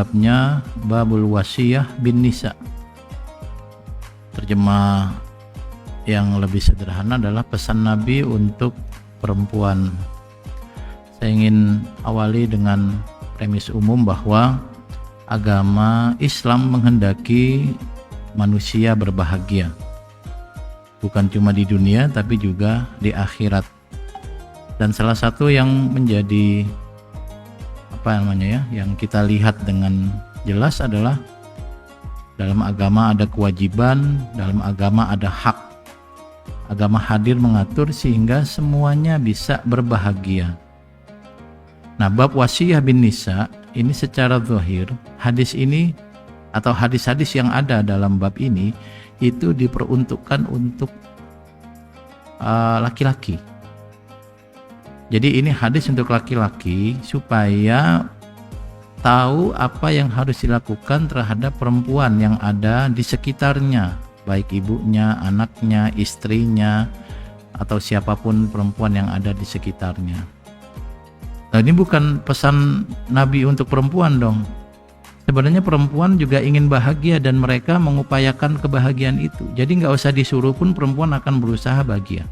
babnya babul wasiyah bin nisa. Terjemah yang lebih sederhana adalah pesan Nabi untuk perempuan. Saya ingin awali dengan premis umum bahwa agama Islam menghendaki manusia berbahagia, bukan cuma di dunia tapi juga di akhirat. Dan salah satu yang menjadi yang kita lihat dengan jelas adalah dalam agama ada kewajiban, dalam agama ada hak. Agama hadir mengatur sehingga semuanya bisa berbahagia. Nah, bab wasiyah bin nisa ini secara zahir, hadis ini atau hadis-hadis yang ada dalam bab ini itu diperuntukkan untuk laki-laki. Jadi ini hadis untuk laki-laki supaya tahu apa yang harus dilakukan terhadap perempuan yang ada di sekitarnya, baik ibunya, anaknya, istrinya, atau siapapun perempuan yang ada di sekitarnya. Nah, ini bukan pesan Nabi untuk perempuan dong. Sebenarnya perempuan juga ingin bahagia dan mereka mengupayakan kebahagiaan itu. Jadi nggak usah disuruh pun perempuan akan berusaha bahagia.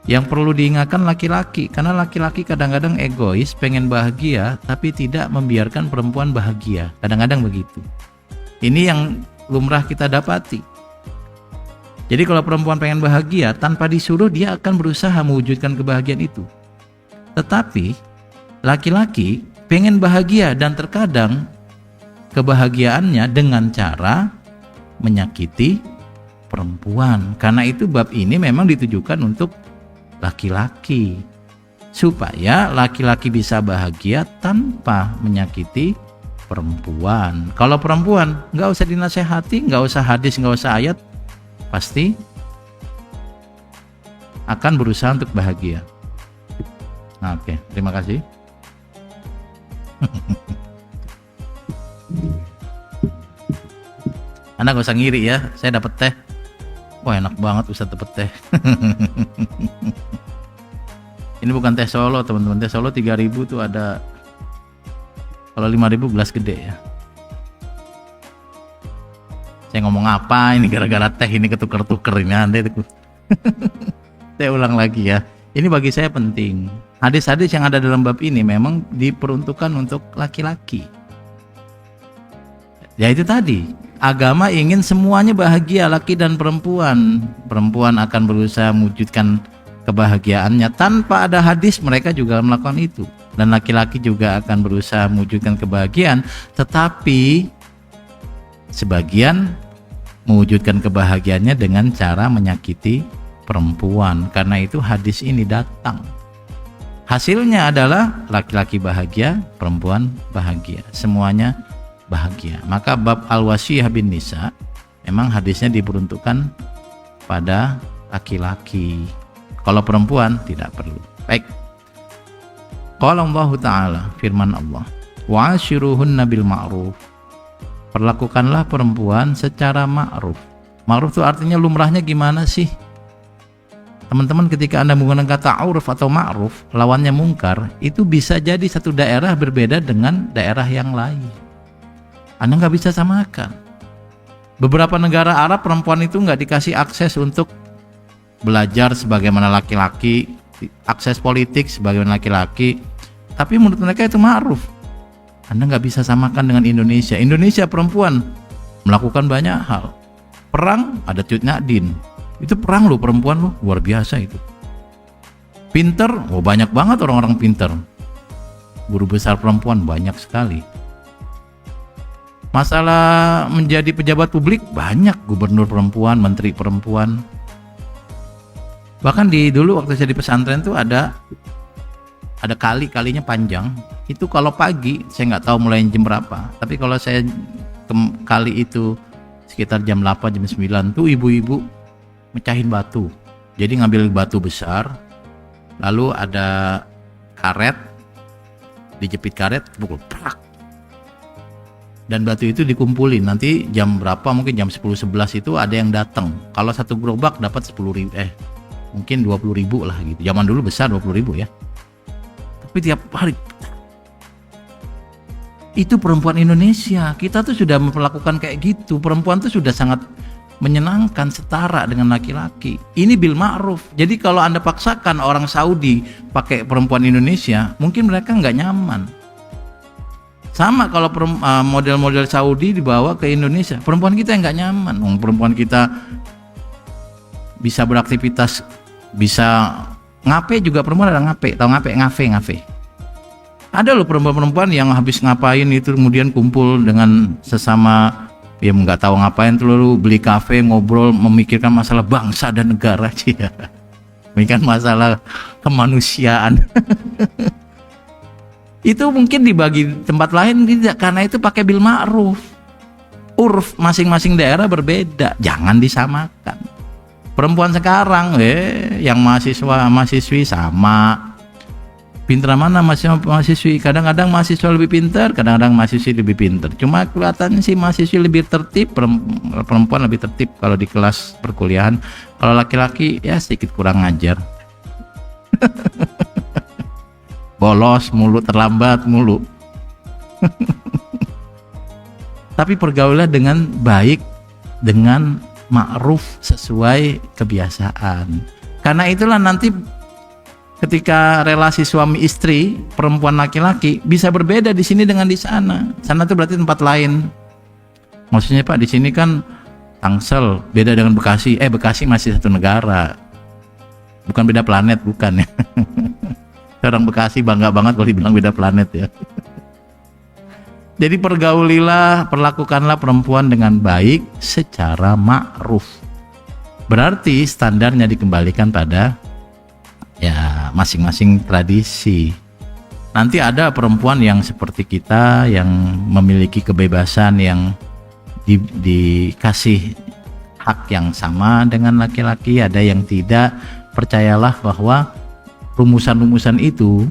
Yang perlu diingatkan laki-laki, karena laki-laki kadang-kadang egois, pengen bahagia tapi tidak membiarkan perempuan bahagia. Kadang-kadang begitu. Ini yang lumrah kita dapati. Jadi kalau perempuan pengen bahagia, tanpa disuruh dia akan berusaha mewujudkan kebahagiaan itu. Tetapi laki-laki pengen bahagia dan terkadang kebahagiaannya dengan cara menyakiti perempuan. Karena itu bab ini memang ditujukan untuk laki-laki, supaya laki-laki bisa bahagia tanpa menyakiti perempuan. Kalau perempuan nggak usah dinasehati, nggak usah hadis, nggak usah ayat, pasti akan berusaha untuk bahagia. Nah, oke, terima kasih. Anda gak usah ngiri ya, saya dapat teh. Wah, enak banget Ustaz dapat teh. Ini bukan teh Solo teman-teman, teh Solo 3.000 tuh ada, kalau 5.000 gelas gede ya. Saya ngomong apa ini gara-gara teh ini ketuker-tuker ini Anda itu. Saya ulang lagi ya, ini bagi saya penting. Hadis-hadis yang ada dalam bab ini memang diperuntukkan untuk laki-laki. Ya itu tadi, agama ingin semuanya bahagia, laki dan perempuan. Perempuan akan berusaha mewujudkan kebahagiaannya. Tanpa ada hadis mereka juga melakukan itu. Dan laki-laki juga akan berusaha mewujudkan kebahagiaan. Tetapi sebagian mewujudkan kebahagiaannya dengan cara menyakiti perempuan. Karena itu hadis ini datang. Hasilnya adalah laki-laki bahagia, perempuan bahagia, semuanya bahagia. Maka bab al-wasiyah bin nisa memang hadisnya diperuntukkan pada laki-laki. Kalau perempuan tidak perlu. Baik. Qala Allah Ta'ala, firman Allah, wa'ashiruhunna bil ma'ruf. Perlakukanlah perempuan secara ma'ruf. Ma'ruf itu artinya lumrahnya gimana sih? Teman-teman, ketika Anda menggunakan kata uruf atau ma'ruf, lawannya mungkar, itu bisa jadi satu daerah berbeda dengan daerah yang lain. Anda nggak bisa samakan. Beberapa negara Arab, perempuan itu nggak dikasih akses untuk belajar sebagaimana laki-laki, akses politik sebagaimana laki-laki, tapi menurut mereka itu ma'ruf. Anda nggak bisa samakan dengan Indonesia. Indonesia perempuan melakukan banyak hal. Perang, ada Cut Nyadin. Itu perang loh, perempuan loh, luar biasa itu. Pinter, oh banyak banget orang-orang pinter. Guru besar perempuan banyak sekali. Masalah menjadi pejabat publik banyak, gubernur perempuan, menteri perempuan. Bahkan dulu waktu saya di pesantren tuh ada kalinya panjang. Itu kalau pagi saya nggak tahu mulai jam berapa. Tapi kalau saya kali itu sekitar jam 8 jam 9 tuh ibu-ibu mecahin batu. Jadi ngambil batu besar, lalu ada karet, dijepit karet, pukul prak. Dan batu itu dikumpulin. Nanti jam berapa, mungkin jam 10-11 itu ada yang datang. Kalau satu gerobak dapat 10.000, mungkin 20.000 lah gitu. Zaman dulu besar 20.000 ya. Tapi tiap hari Itu perempuan Indonesia. Kita tuh sudah melakukan kayak gitu. Perempuan tuh sudah sangat menyenangkan, setara dengan laki-laki. Ini bil ma'ruf. Jadi kalau Anda paksakan orang Saudi pakai perempuan Indonesia, mungkin mereka nggak nyaman. Sama kalau model-model Saudi dibawa ke Indonesia, perempuan kita nggak nyaman. Perempuan kita bisa beraktivitas, bisa ngape juga. Perempuan ada ngape, tahu ngafe. Ada loh perempuan-perempuan yang habis ngapain itu kemudian kumpul dengan sesama, ya nggak tahu ngapain tuh, lalu beli kafe, ngobrol, memikirkan masalah bangsa dan negara sih ya. Memikirkan masalah kemanusiaan. Itu mungkin dibagi tempat lain tidak, karena itu pakai bil ma'ruf. Urf masing-masing daerah berbeda, jangan disamakan. Perempuan sekarang yang mahasiswa-mahasiswi sama. Pintar mana mahasiswi? Kadang-kadang mahasiswa lebih pintar, kadang-kadang mahasiswi lebih pintar. Cuma kelihatannya sih mahasiswi lebih tertib, perempuan lebih tertib kalau di kelas perkuliahan. Kalau laki-laki ya sedikit kurang ngajar. Bolos mulu, terlambat mulu. Tapi pergaulah dengan baik, dengan ma'ruf sesuai kebiasaan. Karena itulah nanti ketika relasi suami istri, perempuan laki-laki bisa berbeda di sini dengan di sana. Sana itu berarti tempat lain. Maksudnya Pak, di sini kan Tangsel beda dengan Bekasi. Bekasi masih satu negara. Bukan beda planet, bukan ya. Orang Bekasi bangga banget kalau dibilang beda planet ya. Jadi perlakukanlah perempuan dengan baik secara ma'ruf. Berarti standarnya dikembalikan pada ya masing-masing tradisi. Nanti ada perempuan yang seperti kita yang memiliki kebebasan, yang dikasih hak yang sama dengan laki-laki, ada yang tidak. Percayalah bahwa rumusan-rumusan itu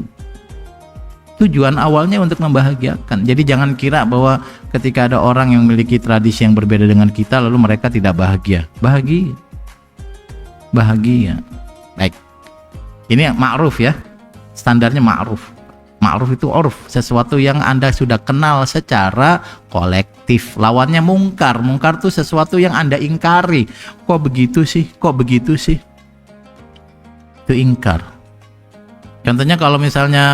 tujuan awalnya untuk membahagiakan. Jadi jangan kira bahwa ketika ada orang yang memiliki tradisi yang berbeda dengan kita lalu mereka tidak bahagia. Bahagia. Baik. Ini ma'ruf ya, standarnya ma'ruf. Ma'ruf itu urf, sesuatu yang Anda sudah kenal secara kolektif. Lawannya mungkar. Mungkar itu sesuatu yang Anda ingkari. Kok begitu sih? Itu ingkar. Contohnya kalau misalnya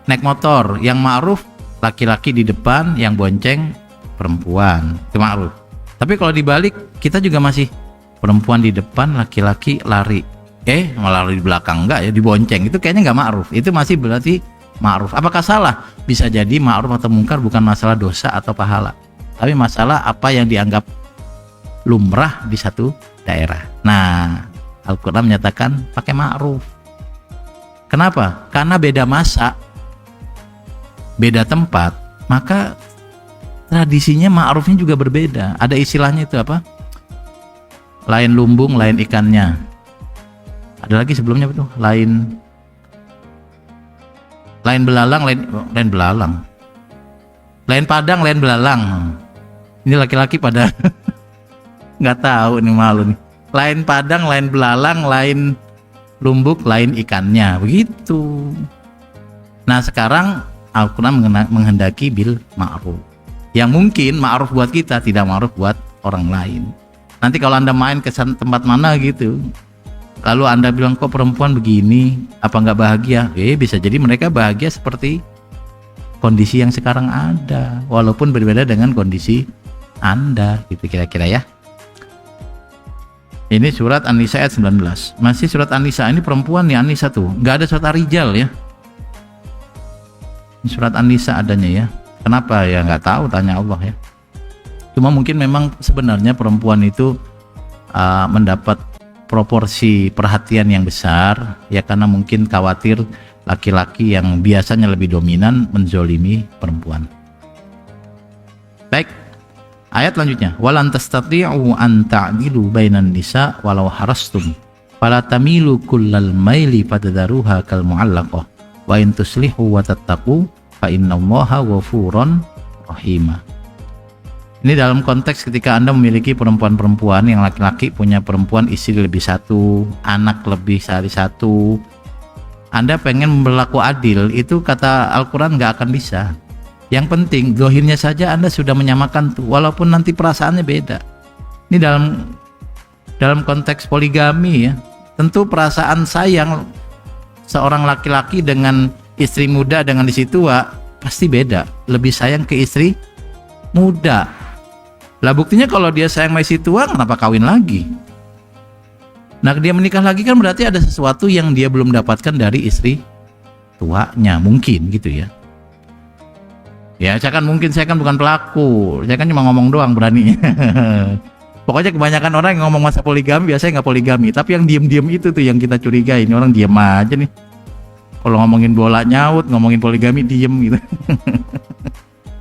naik motor, yang ma'ruf laki-laki di depan, yang bonceng perempuan. Itu ma'ruf. Tapi kalau dibalik, kita juga masih perempuan di depan, laki-laki lari. Malah di belakang, enggak ya, dibonceng. Itu kayaknya enggak ma'ruf. Itu masih berarti ma'ruf. Apakah salah? Bisa jadi ma'ruf atau mungkar bukan masalah dosa atau pahala, tapi masalah apa yang dianggap lumrah di satu daerah. Nah, Al-Quran menyatakan pakai ma'ruf. Kenapa? Karena beda masa, beda tempat, maka tradisinya ma'rufnya juga berbeda. Ada istilahnya itu apa? Lain lumbung, lain ikannya. Ada lagi sebelumnya betul, lain belalang, lain belalang, lain padang, lain belalang. Ini laki-laki pada nggak tahu, ini malu nih. Lain padang, lain belalang, lain lumbuk, lain ikannya, begitu. Nah sekarang Al-Quran menghendaki bil ma'ruf, yang mungkin ma'ruf buat kita, tidak ma'ruf buat orang lain. Nanti kalau Anda main ke tempat mana gitu, lalu Anda bilang kok perempuan begini, apa nggak bahagia? Bisa jadi mereka bahagia seperti kondisi yang sekarang ada, walaupun berbeda dengan kondisi Anda, gitu kira-kira ya. Ini surat An-Nisa ayat 19. Masih surat An-Nisa, ini perempuan nih An-Nisa tuh, nggak ada surat Ar-Rijal ya. Ini surat An-Nisa adanya ya. Kenapa ya? Nggak tahu, tanya Allah ya. Cuma mungkin memang sebenarnya perempuan itu mendapat proporsi perhatian yang besar ya, karena mungkin khawatir laki-laki yang biasanya lebih dominan menzolimi perempuan. Baik, ayat selanjutnya, walan tastati'u an ta'dilu bainan nisa walau harastum fala tamilu kullal maili fatadharuha kal mu'allaqah wa in tuslihu wa tattaqu fa innallaha ghafurun rahimah. Ini dalam konteks ketika Anda memiliki perempuan-perempuan, yang laki-laki punya perempuan istri lebih satu, anak lebih dari satu, Anda pengen berlaku adil, itu kata Al-Quran nggak akan bisa. Yang penting zahirnya saja Anda sudah menyamakan tuh, walaupun nanti perasaannya beda. Ini dalam konteks poligami ya, tentu perasaan sayang seorang laki-laki dengan istri muda dengan istri tua pasti beda. Lebih sayang ke istri muda. Lah buktinya kalau dia sayang sama istri tua, kenapa kawin lagi? Nah, dia menikah lagi kan berarti ada sesuatu yang dia belum dapatkan dari istri tuanya, mungkin gitu ya. Ya, saya kan bukan pelaku, saya kan cuma ngomong doang berani. Pokoknya kebanyakan orang yang ngomong masa poligami biasanya nggak poligami, tapi yang diem-diem itu tuh yang kita curigai. Ini orang diem aja nih. Kalau ngomongin bola nyaut, ngomongin poligami diem gitu.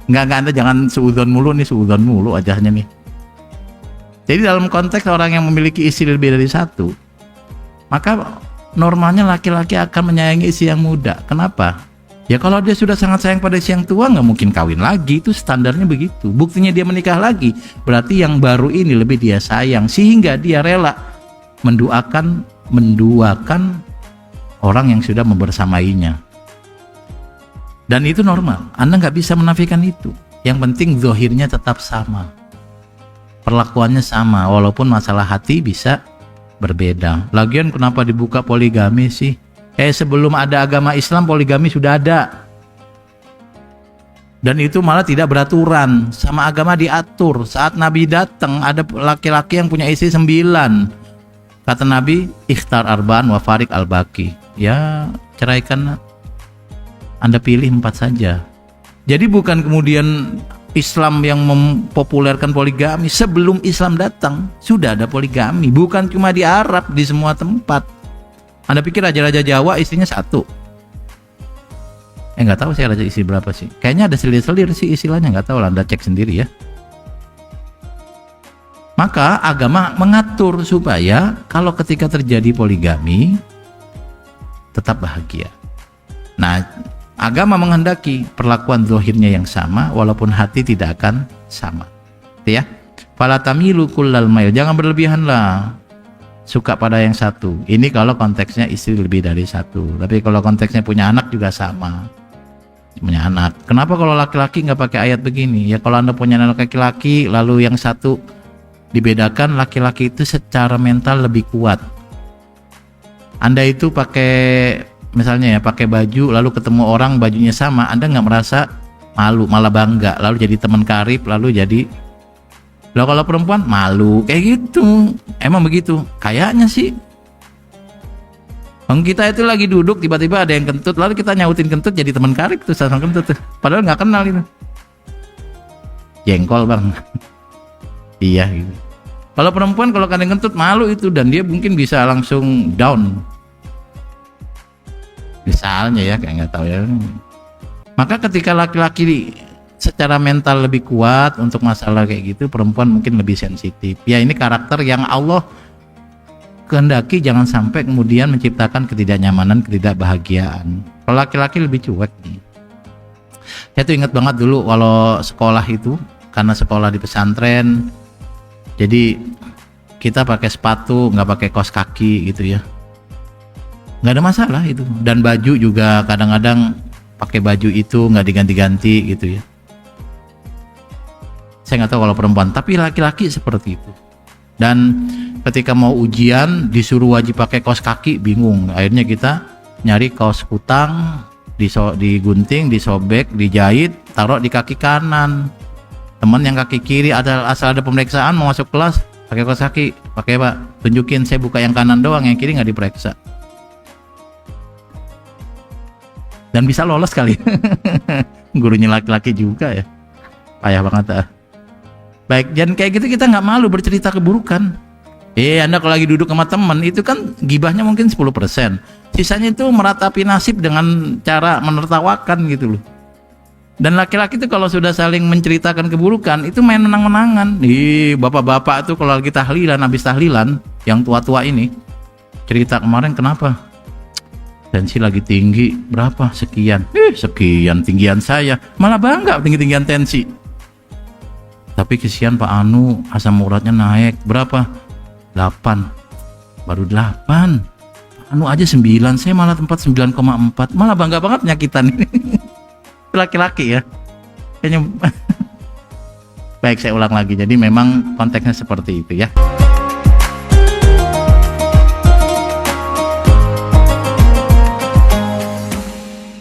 Nggak, Anda jangan suudzon mulu wajahnya nih. Jadi dalam konteks orang yang memiliki istri lebih dari satu, maka normalnya laki-laki akan menyayangi istri yang muda. Kenapa? Ya kalau dia sudah sangat sayang pada istri yang tua, nggak mungkin kawin lagi, itu standarnya begitu. Buktinya dia menikah lagi, berarti yang baru ini lebih dia sayang, sehingga dia rela menduakan orang yang sudah membersamainya. Dan itu normal, Anda nggak bisa menafikan itu. Yang penting zahirnya tetap sama, perlakuannya sama, walaupun masalah hati bisa berbeda. Lagian kenapa dibuka poligami sih? Sebelum ada agama Islam poligami sudah ada. Dan itu malah tidak beraturan, sama agama diatur. Saat Nabi datang ada laki-laki yang punya istri 9. Kata Nabi, ikhtar arba'an wa farik al-baqi. Ya, ceraikan, Anda pilih 4 saja. Jadi bukan kemudian Islam yang mempopulerkan poligami. Sebelum Islam datang sudah ada poligami, bukan cuma di Arab, di semua tempat. Anda pikir raja-raja Jawa istrinya 1? Nggak tahu saya raja istri berapa sih. Kayaknya ada selir-selir sih istilahnya, nggak tahu lah, Anda cek sendiri ya. Maka agama mengatur supaya kalau ketika terjadi poligami tetap bahagia. Nah, agama menghendaki perlakuan zahirnya yang sama walaupun hati tidak akan sama. Ya. Fala tamilu kullal mail. Jangan berlebihan lah suka pada yang satu. Ini kalau konteksnya istri lebih dari satu. Tapi kalau konteksnya punya anak juga sama. Punya anak. Kenapa kalau laki-laki nggak pakai ayat begini? Ya kalau Anda punya anak laki-laki lalu yang satu dibedakan, laki-laki itu secara mental lebih kuat. Anda itu pakai misalnya ya pakai baju lalu ketemu orang bajunya sama, Anda nggak merasa malu, malah bangga, lalu jadi teman karib, lalu jadi. Loh kalau perempuan malu kayak gitu. Emang begitu? Kayaknya sih. Kita itu lagi duduk tiba-tiba ada yang kentut, lalu kita nyautin kentut jadi teman karib tuh sama kentut tuh. Padahal nggak kenal itu. Jengkol bang. Iya gitu. Kalau perempuan kalau kadang kentut malu itu, dan dia mungkin bisa langsung down. Misalnya ya, kayak nggak tahu ya. Maka ketika laki-laki secara mental lebih kuat untuk masalah kayak gitu, perempuan mungkin lebih sensitif. Ya ini karakter yang Allah kehendaki jangan sampai kemudian menciptakan ketidaknyamanan, ketidakbahagiaan. Kalau laki-laki lebih cuek nih. Saya tuh ingat banget dulu kalau sekolah itu, karena sekolah di pesantren, jadi kita pakai sepatu, nggak pakai kaos kaki gitu ya. Nggak ada masalah itu. Dan baju juga kadang-kadang pakai baju itu nggak diganti-ganti gitu ya. Saya nggak tahu kalau perempuan, tapi laki-laki seperti itu. Dan ketika mau ujian disuruh wajib pakai kaos kaki, bingung. Akhirnya kita nyari kaos kutang, digunting, disobek, dijahit, taruh di kaki kanan. Teman yang kaki kiri asal ada pemeriksaan mau masuk kelas pakai kaos kaki, pakai Pak, tunjukin, saya buka yang kanan doang, yang kiri nggak diperiksa. Dan bisa lolos kali. Gurunya laki-laki juga ya, payah banget ah. Baik, dan kayak gitu kita nggak malu bercerita keburukan. Anda kalau lagi duduk sama teman itu kan gibahnya mungkin 10%. Sisanya itu meratapi nasib dengan cara menertawakan gitu loh. Dan laki-laki itu kalau sudah saling menceritakan keburukan itu main menang-menangan. Bapak-bapak itu kalau lagi tahlilan, habis tahlilan, yang tua-tua ini cerita kemarin kenapa? Tensi lagi tinggi, berapa? Sekian. Sekian tinggian saya. Malah bangga tinggi-tinggian tensi. Tapi kesian Pak Anu, asam uratnya naik berapa? 8. Baru 8. anu aja 9, saya malah tempat 9,4, malah bangga banget penyakitan ini. Laki-laki ya. Kayaknya baik, saya ulang lagi. Jadi memang konteksnya seperti itu ya.